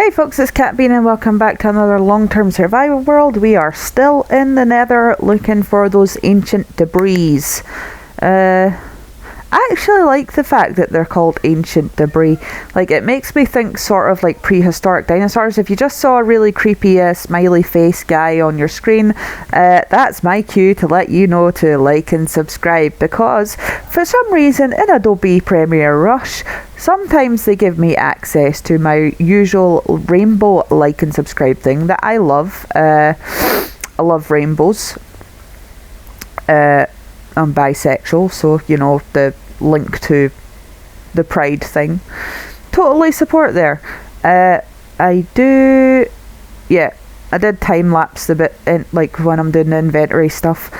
Hey folks, it's Kat.Beanie and welcome back to another long-term survival world. We are still in the nether looking for those ancient debris. I actually like the fact that they're called ancient debris. Like, it makes me think sort of like prehistoric dinosaurs. If you just saw a really creepy smiley face guy on your screen, that's my cue to let you know to like and subscribe, because for some reason in Adobe Premiere Rush, sometimes they give me access to my usual rainbow like and subscribe thing that I love. I love rainbows. I'm bisexual, so you know, the link to the pride thing, totally support there. I did time lapse a bit in, like, when I'm doing the inventory stuff.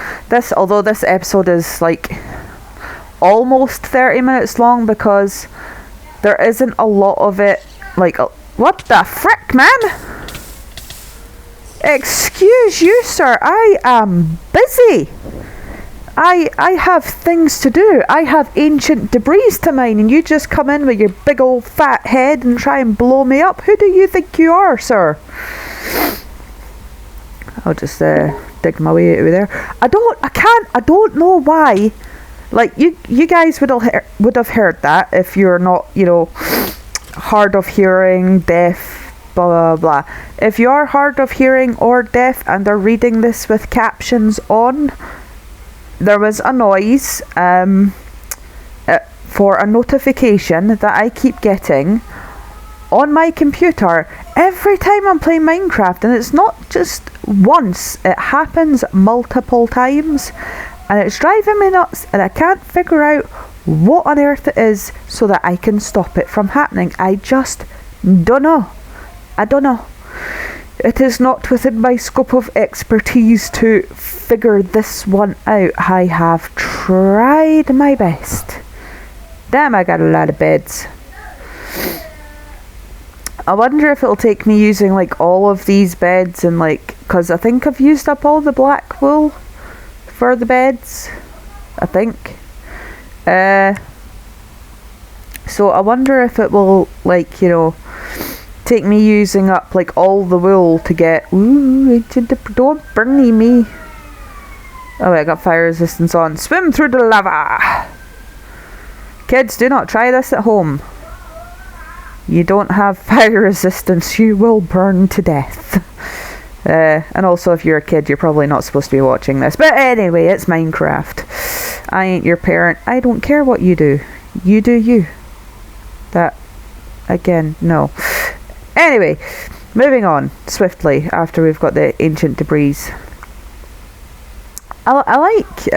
Although this episode is like almost 30 minutes long, because there isn't a lot of it. Like, what the frick, man? Excuse you, sir, I am busy. I have things to do. I have ancient debris to mine, and you just come in with your big old fat head and try and blow me up. Who do you think you are, sir? I'll just dig my way out of there. I don't know why. Like, you guys would have heard that if you're not, you know, hard of hearing, deaf, blah blah blah. If you are hard of hearing or deaf and they're reading this with captions on, there was a noise for a notification that I keep getting on my computer every time I'm playing Minecraft, and it's not just once, it happens multiple times, and it's driving me nuts, and I can't figure out what on earth it is so that I can stop it from happening. I just don't know. I don't know. It is not within my scope of expertise to figure this one out. I have tried my best. Damn, I got a lot of beds. I wonder if it'll take me using like all of these beds, and like, because I think I've used up all the black wool for the beds, I think. So I wonder if it will, like, you know, take me using up like all the wool to get. Ooh, don't burn me. Oh, I got fire resistance on. Swim through the lava. Kids, do not try this at home. You don't have fire resistance, you will burn to death. And also, if you're a kid, you're probably not supposed to be watching this. But anyway, it's Minecraft. I ain't your parent. I don't care what you do. You do you. That, again, no. Anyway, moving on swiftly after we've got the ancient debris. I like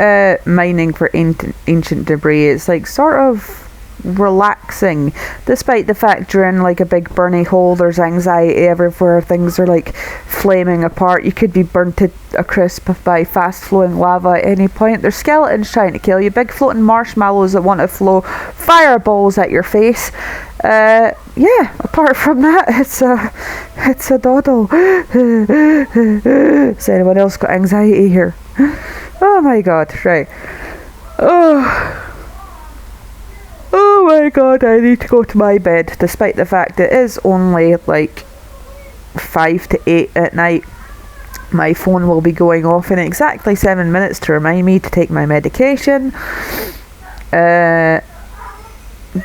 mining for ancient debris. It's like sort of relaxing, despite the fact you're in like a big burny hole. There's anxiety everywhere. Things are like flaming apart. You could be burnt to a crisp by fast flowing lava at any point. There's skeletons trying to kill you, big floating marshmallows that want to flow fireballs at your face. Yeah, apart from that, it's a doddle. Has anyone else got anxiety here? Oh my god, right. Oh my god, I need to go to my bed, despite the fact it is only like 5 to 8 at night. My phone will be going off in exactly 7 minutes to remind me to take my medication. But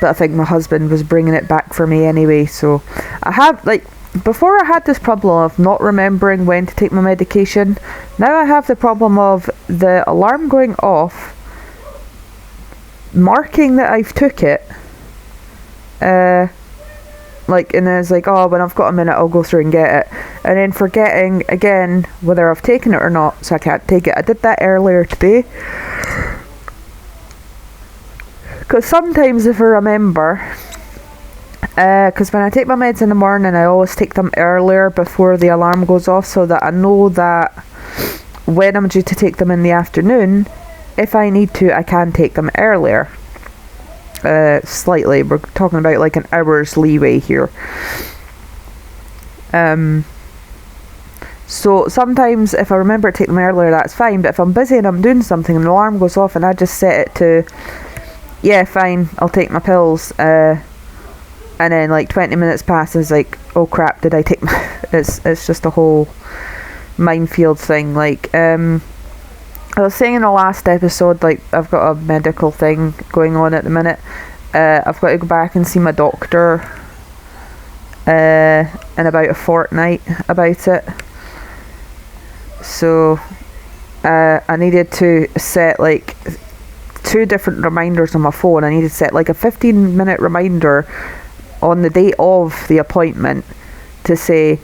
I think my husband was bringing it back for me anyway, so I have, like, before I had this problem of not remembering when to take my medication. Now I have the problem of the alarm going off, marking that I've took it, like, and then it's like, oh, when I've got a minute I'll go through and get it, and then forgetting again whether I've taken it or not, so I can't take it. I did that earlier today, because sometimes if I remember, because when I take my meds in the morning, I always take them earlier before the alarm goes off, so that I know that when I'm due to take them in the afternoon, if I need to, I can take them earlier. Slightly. We're talking about like an hour's leeway here. So sometimes if I remember to take them earlier, that's fine, but if I'm busy and I'm doing something and the alarm goes off and I just set it to, yeah, fine, I'll take my pills, and then like 20 minutes passes, like, oh crap, did I take my it's just a whole minefield thing. Like I was saying in the last episode, like, I've got a medical thing going on at the minute. I've got to go back and see my doctor in about a fortnight about it. So I needed to set like 2 different reminders on my phone. I needed to set like a 15-minute reminder on the day of the appointment to say,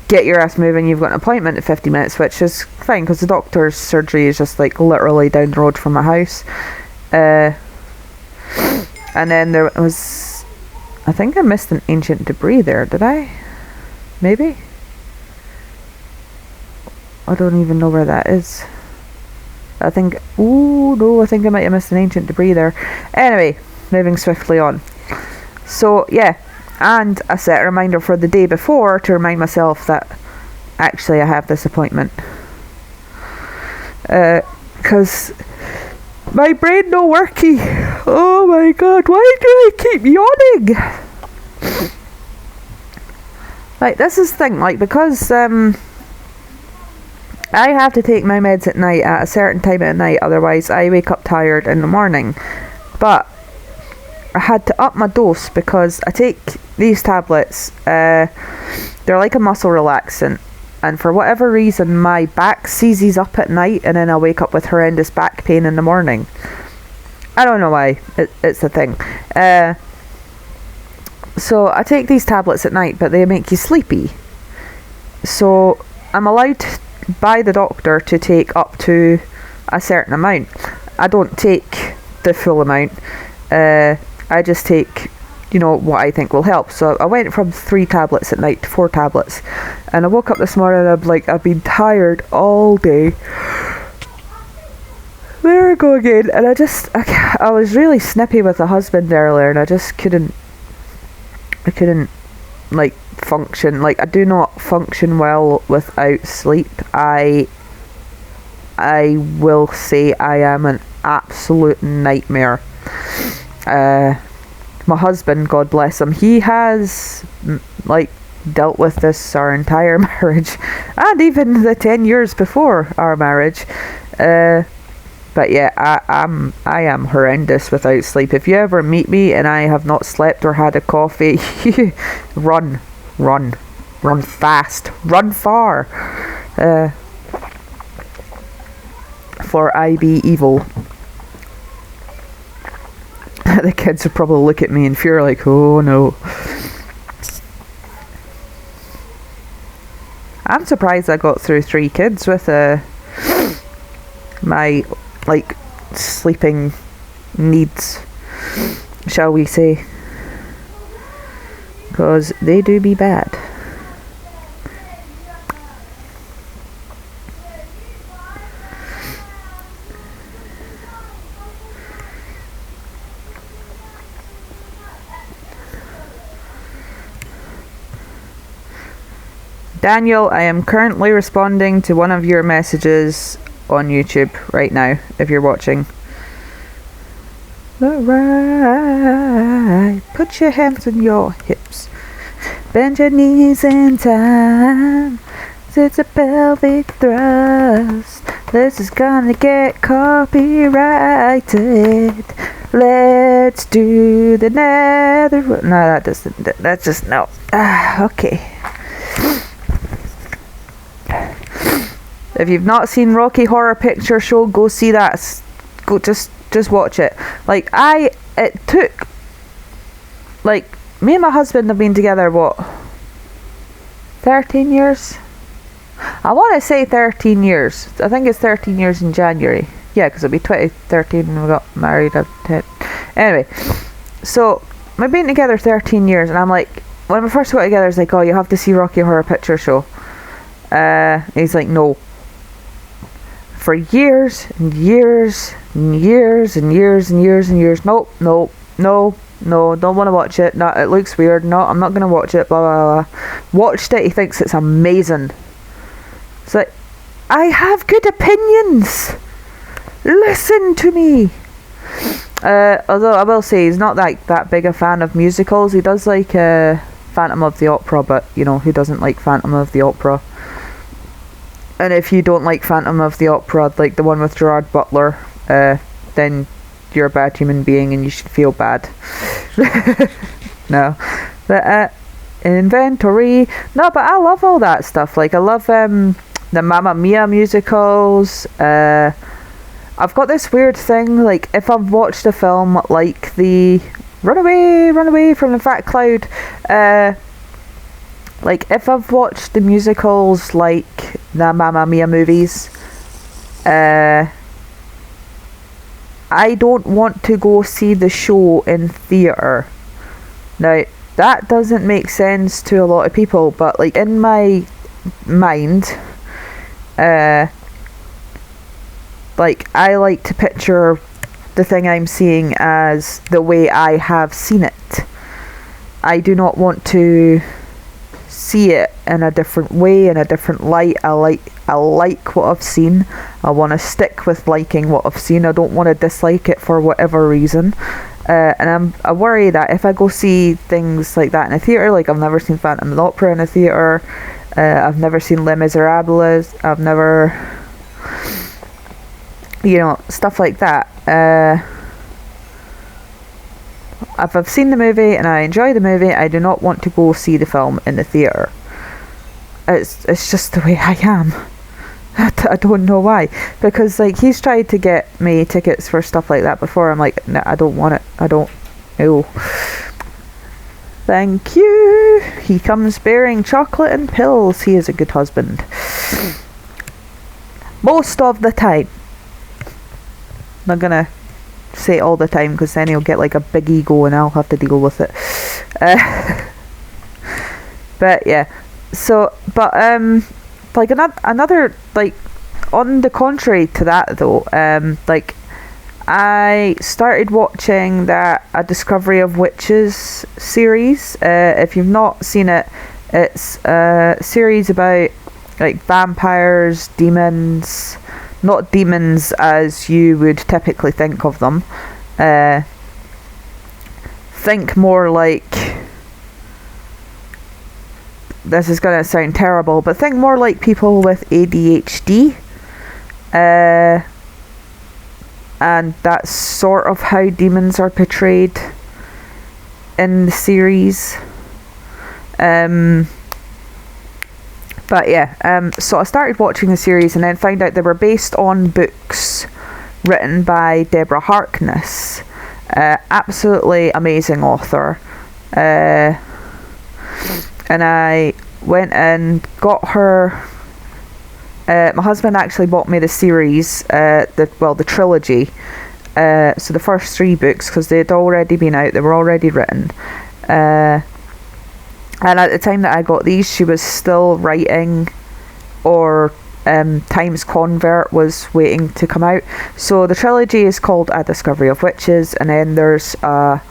get your ass moving, you've got an appointment in 50 minutes, which is fine because the doctor's surgery is just like literally down the road from my house. And then there was, I think I missed an ancient debris there, did I? Maybe? I don't even know where that is. I think, ooh, no, I think I might have missed an ancient debris there. Anyway, moving swiftly on. So, yeah, and I set a reminder for the day before to remind myself that actually I have this appointment. Because my brain no worky. Oh my god, why do I keep yawning? Like, this is the thing, like, because I have to take my meds at night at a certain time at night, otherwise I wake up tired in the morning. But I had to up my dose because I take these tablets, they're like a muscle relaxant, and for whatever reason my back seizes up at night and then I wake up with horrendous back pain in the morning. I don't know why, it's a thing. So I take these tablets at night, but they make you sleepy. So I'm allowed by the doctor to take up to a certain amount. I don't take the full amount. I just take, you know, what I think will help. So I went from 3 tablets at night to 4 tablets, and I woke up this morning and I'm like, I've been tired all day. There I go again. And I was really snippy with the husband earlier, and I couldn't like function. Like, I do not function well without sleep. I will say I am an absolute nightmare. My husband, God bless him, he has like dealt with this our entire marriage, and even the 10 years before our marriage. But yeah, I am horrendous without sleep. If you ever meet me and I have not slept or had a coffee, run fast, run far, for I be evil. The kids would probably look at me in fear like, oh no. I'm surprised I got through 3 kids with my like sleeping needs, shall we say, because they do be bad. Daniel, I am currently responding to one of your messages on YouTube right now, if you're watching. Alright, put your hands on your hips, bend your knees in time, it's a pelvic thrust, this is gonna get copyrighted, let's do the nether. No, that's just no. Okay. If you've not seen Rocky Horror Picture Show, go see that. Go just watch it. Like, it took, like, me and my husband have been together, what, 13 years? I want to say 13 years. I think it's 13 years in January. Yeah, because it'll be 2013 when we got married. Anyway, so we've been together 13 years, and I'm like, when we first got together, it's like, oh, you have to see Rocky Horror Picture Show. He's like, no. For years and years and years and years and years and years, no, don't want to watch it. No, it looks weird. No, I'm not gonna watch it. Blah blah blah. Watched it. He thinks it's amazing. It's like, I have good opinions. Listen to me. Although I will say he's not like that big a fan of musicals. He does like Phantom of the Opera, but you know, who doesn't like Phantom of the Opera? And if you don't like Phantom of the Opera, like the one with Gerard Butler, then you're a bad human being and you should feel bad. No. But inventory. No, but I love all that stuff. Like I love the Mamma Mia musicals. I've got this weird thing, like if I've watched a film like the Run Away from the Fat Cloud, like if I've watched the musicals like the Mamma Mia movies, I don't want to go see the show in theatre. Now, that doesn't make sense to a lot of people, but like in my mind, like I like to picture the thing I'm seeing as the way I have seen it. I do not want to see it in a different way, in a different light. I like what I've seen. I want to stick with liking what I've seen. I don't want to dislike it for whatever reason. And I worry that if I go see things like that in a theatre, like I've never seen Phantom of the Opera in a theatre, I've never seen Les Miserables, I've never, you know, stuff like that. If I've seen the movie and I enjoy the movie, I do not want to go see the film in the theatre. It's just the way I am. I don't know why. Because like he's tried to get me tickets for stuff like that before. I'm like, no, I don't want it. I don't. No. Thank you. He comes bearing chocolate and pills. He is a good husband. Most of the time. I'm not gonna say all the time because then he'll get like a big ego and I'll have to deal with it. But yeah. So, but like another like on the contrary to that though, like I started watching that A Discovery of Witches series. If you've not seen it, it's a series about like vampires, demons, not demons as you would typically think of them. Think more like, this is going to sound terrible, but think more like people with ADHD. And that's sort of how demons are portrayed in the series. But yeah, so I started watching the series and then found out they were based on books written by Deborah Harkness. Absolutely amazing author. And I went and got her. My husband actually bought me the series, the trilogy. So the first 3 books, because they had already been out, they were already written. And at the time that I got these, she was still writing, or Times Convert was waiting to come out. So the trilogy is called A Discovery of Witches, and then there's a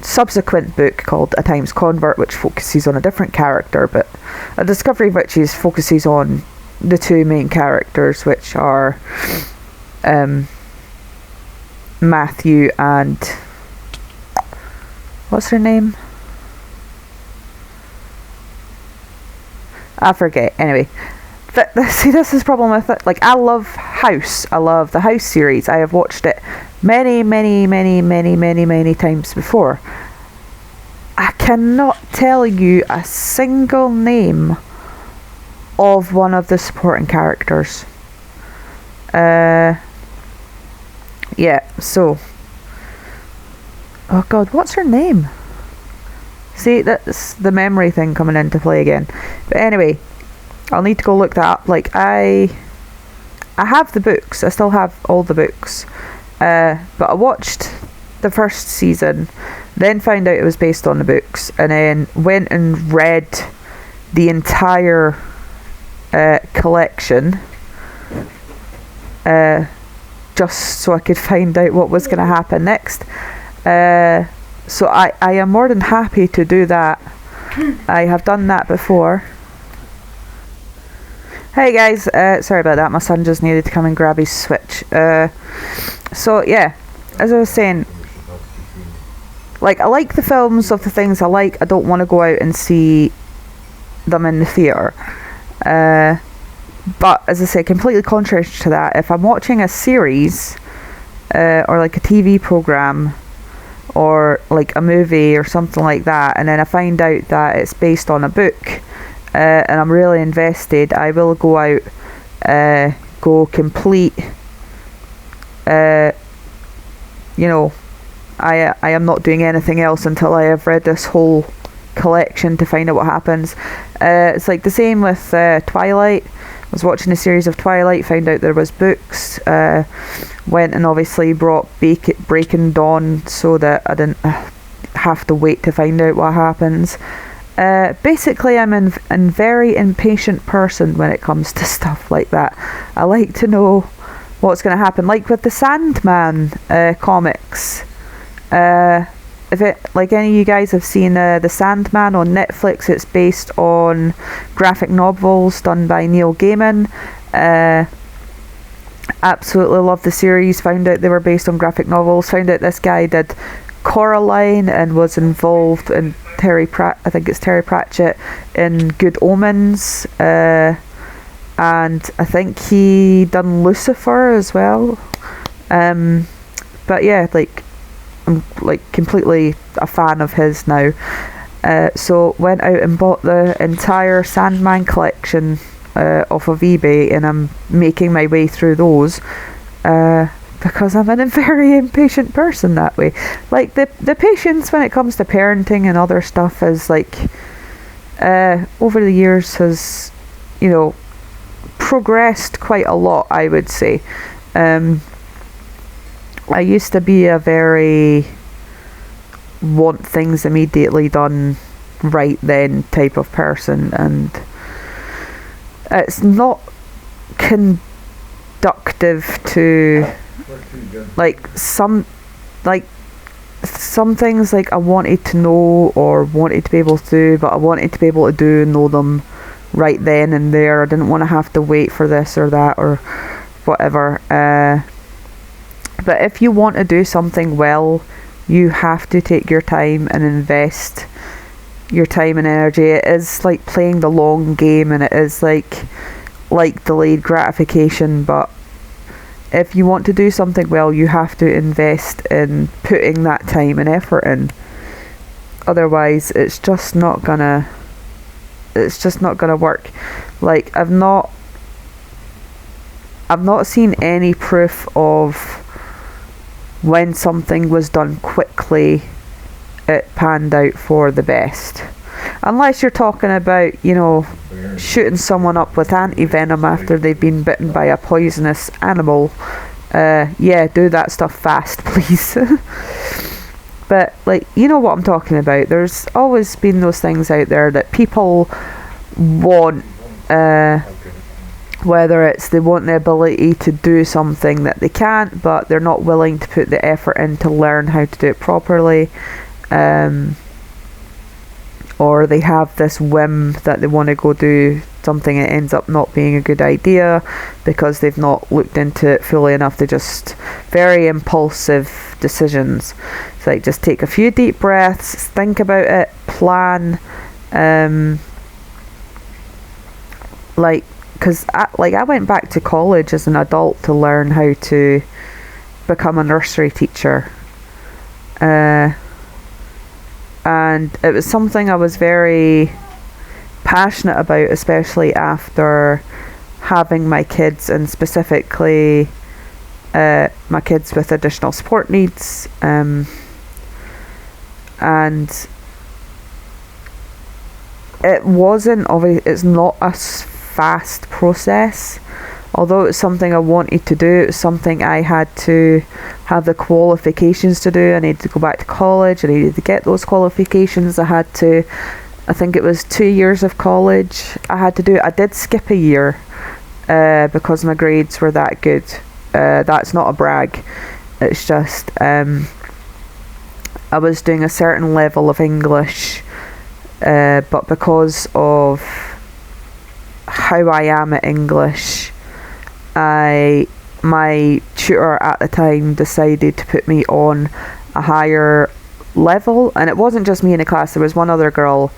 subsequent book called A Times Convert, which focuses on a different character, but A Discovery of Witches focuses on the 2 main characters, which are Matthew and what's her name? I forget. Anyway, see, this is the problem with it. Like, I love House. I love the House series. I have watched it many times before. I cannot tell you a single name of one of the supporting characters. Yeah, so, oh god, what's her name? See, that's the memory thing coming into play again. But anyway, I'll need to go look that up. Like, I have the books. I still have all the books. But I watched the first season, then found out it was based on the books, and then went and read the entire collection, just so I could find out what was going to happen next. So I am more than happy to do that. I have done that before. Hey guys, sorry about that. My son just needed to come and grab his Switch. So yeah, as I was saying, like, I like the films of the things I like. I don't want to go out and see them in the theatre. But as I say, completely contrary to that, if I'm watching a series or like a TV program or like a movie or something like that, and then I find out that it's based on a book, and I'm really invested, I will go out, go complete, you know, I am not doing anything else until I have read this whole collection to find out what happens. It's like the same with Twilight. I was watching a series of Twilight, found out there was books, went and obviously brought Breaking Dawn so that I didn't have to wait to find out what happens. Basically, I'm a very impatient person when it comes to stuff like that. I like to know what's going to happen. Like with the Sandman comics. If it, like, any of you guys have seen The Sandman on Netflix, it's based on graphic novels done by Neil Gaiman. Absolutely love the series. Found out they were based on graphic novels. Found out this guy did Coraline and was involved in Terry Pratchett in Good Omens. And I think he done Lucifer as well. But yeah, like, I'm like completely a fan of his now. So went out and bought the entire Sandman collection off of eBay, and I'm making my way through those because I'm a very impatient person that way. Like the patience when it comes to parenting and other stuff is like over the years has, you know, progressed quite a lot, I would say. I used to be a very want things immediately done right then type of person, and it's not conductive to like some things like I wanted to know or wanted to be able to do, but I wanted to be able to do and know them right then and there. I didn't want to have to wait for this or that or whatever. But if you want to do something well, you have to take your time and invest your time and energy. It is like playing the long game, and it is like delayed gratification. But if you want to do something well, you have to invest in putting that time and effort in. Otherwise, it's just not gonna work. Like, I've not seen any proof of when something was done quickly, it panned out for the best. Unless you're talking about, you know, shooting someone up with anti-venom after they've been bitten by a poisonous animal. Yeah, do that stuff fast, please. But, like, you know what I'm talking about. There's always been those things out there that people want, whether it's they want the ability to do something that they can't, but they're not willing to put the effort in to learn how to do it properly, or they have this whim that they want to go do something and it ends up not being a good idea because they've not looked into it fully enough. They're just very impulsive decisions. It's like, just take a few deep breaths, think about it, plan, because I went back to college as an adult to learn how to become a nursery teacher, and it was something I was very passionate about, especially after having my kids, and specifically my kids with additional support needs, and it's not a fast process. Although it's something I wanted to do, it's something I had to have the qualifications to do. I needed to go back to college. I needed to get those qualifications. I think it was 2 years of college I had to do. I did skip a year because my grades were that good. That's not a brag. It's just I was doing a certain level of English, but because of how I am at English, I my tutor at the time decided to put me on a higher level, and it wasn't just me in the class, there was one other girl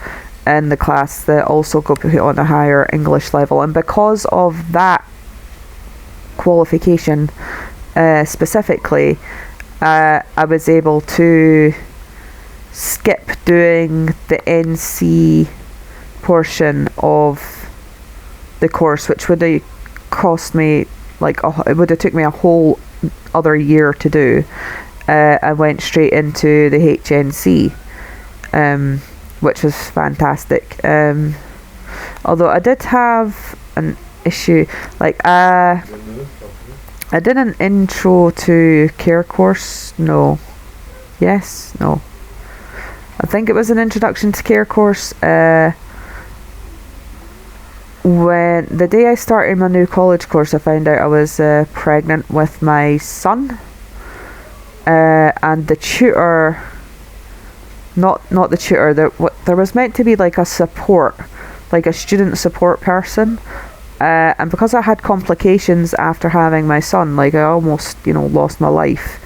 in the class that also got put on a higher English level, and because of that qualification specifically, I was able to skip doing the NC portion of the course, which would have cost me it would have took me a whole other year to do. I went straight into the HNC, which was fantastic. Although I did have an issue, I did an intro to care course. No. Yes? No. I think it was an introduction to care course. When the day I started my new college course, I found out I was pregnant with my son, and the tutor, not the tutor, there was meant to be like a support, like a student support person, and because I had complications after having my son, like I almost lost my life,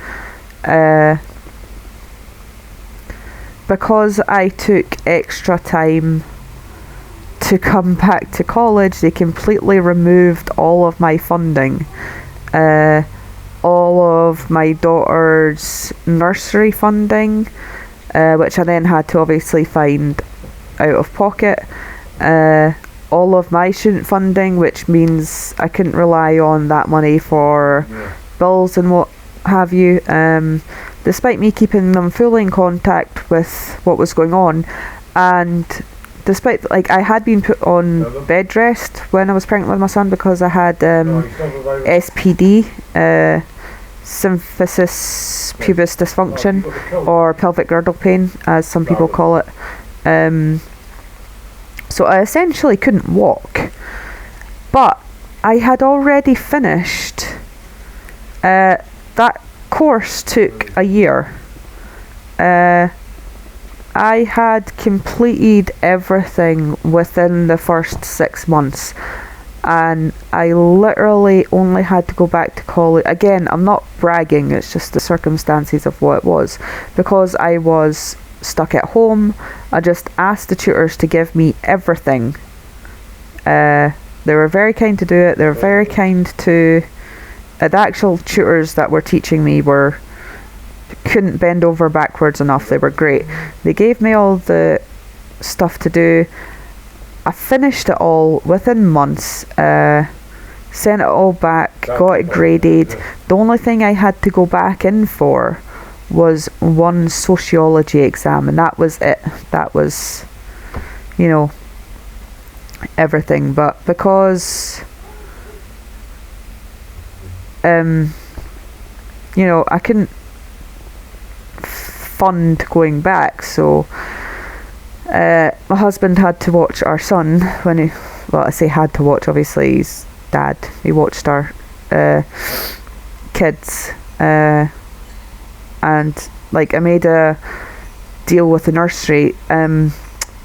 because I took extra time to come back to college, they completely removed all of my funding, all of my daughter's nursery funding, which I then had to obviously find out of pocket, all of my student funding, which means I couldn't rely on that money for bills and what have you, despite me keeping them fully in contact with what was going on. And despite I had been put on bed rest when I was pregnant with my son because I had SPD, symphysis pubis dysfunction, or pelvic girdle pain as some people call it. So I essentially couldn't walk, but I had already finished. That course took a year. I had completed everything within the first 6 months, and I literally only had to go back to college. Again, I'm not bragging, it's just the circumstances of what it was. Because I was stuck at home, I just asked the tutors to give me everything. They were very kind to do it. They were very kind to... the actual tutors that were teaching me couldn't bend over backwards enough. They were great. They gave me all the stuff to do. I finished it all within months, sent it all back, got it graded. The only thing I had to go back in for was one sociology exam, and that was it. That was, everything. But because I couldn't fund going back, so my husband had to watch our son when I say had to watch, obviously he's dad, he watched our kids, and I made a deal with the nursery.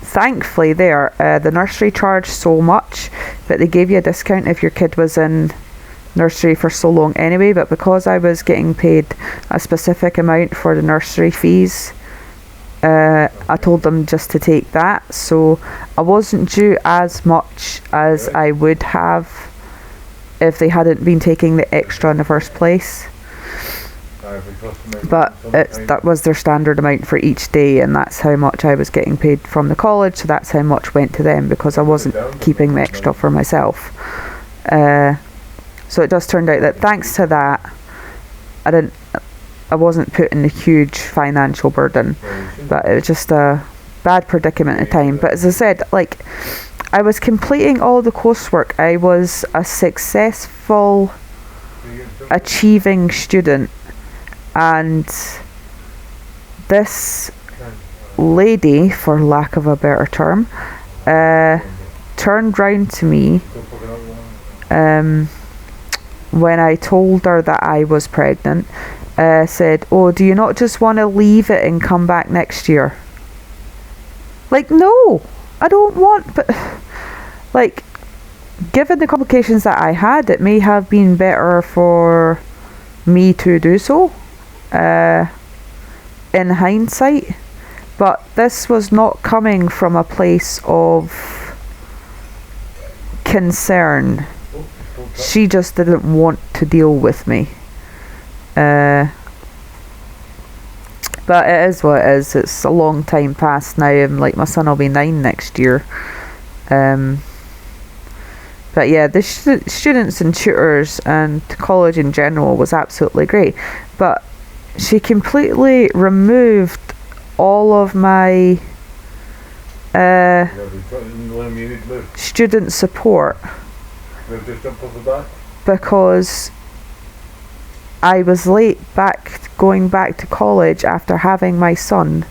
Thankfully the nursery charged so much that they gave you a discount if your kid was in nursery for so long anyway, but because I was getting paid a specific amount for the nursery fees, I told them just to take that, so I wasn't due as much as I would have if they hadn't been taking the extra in the first place. But that was their standard amount for each day, and that's how much I was getting paid from the college, so that's how much went to them because I wasn't keeping the extra for myself. So it just turned out that thanks to that, I wasn't put in a huge financial burden, but it was just a bad predicament at the time. But as I said, I was completing all the coursework. I was a successful, achieving student, and this lady, for lack of a better term, turned round to me when I told her that I was pregnant, said, "Oh, do you not just want to leave it and come back next year?" No, I don't want, but given the complications that I had, it may have been better for me to do so in hindsight, but this was not coming from a place of concern. She just didn't want to deal with me. But it is what it is. It's a long time past now, and like my son will be 9 next year. But yeah, the students and tutors and college in general was absolutely great. But she completely removed all of my student support because I was late going back to college after having my son.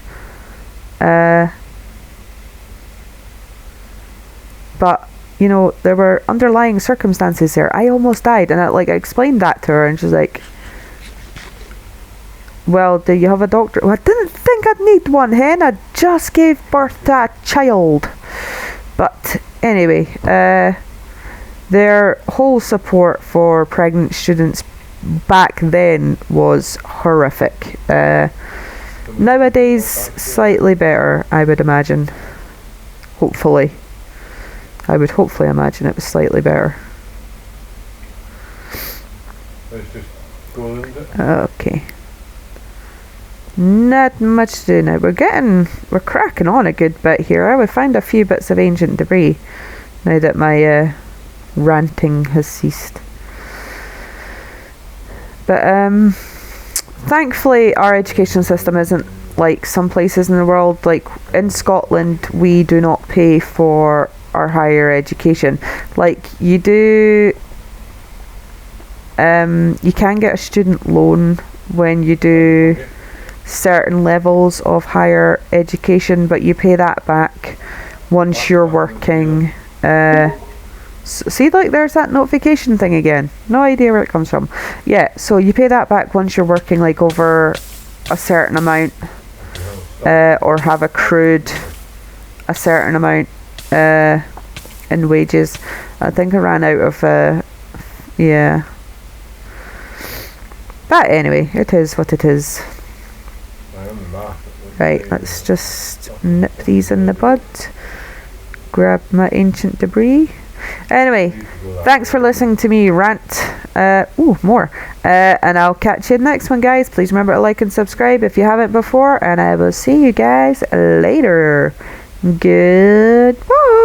But you know, there were underlying circumstances there. I almost died, and I explained that to her, and she's like, well, do you have a doctor? Well, I didn't think I'd need one, hen. I just gave birth to a child. But anyway, their whole support for pregnant students back then was horrific. Nowadays, slightly better, I would imagine. Hopefully. I would hopefully imagine it was slightly better. Okay. Not much to do now. We're cracking on a good bit here. I would find a few bits of ancient debris now that my ranting has ceased. But thankfully our education system isn't like some places in the world. Like in Scotland, we do not pay for our higher education. Like you do, you can get a student loan when you do certain levels of higher education, but you pay that back once you're working. See, like there's that notification thing again. No idea where it comes from. Yeah, so you pay that back once you're working like over a certain amount, or have accrued a certain amount in wages. I think I ran out of yeah. But anyway, it is what it is. Right, let's just nip these in the bud. Grab my ancient debris. Anyway, thanks for listening to me rant. More. And I'll catch you in the next one, guys. Please remember to like and subscribe if you haven't before. And I will see you guys later. Goodbye.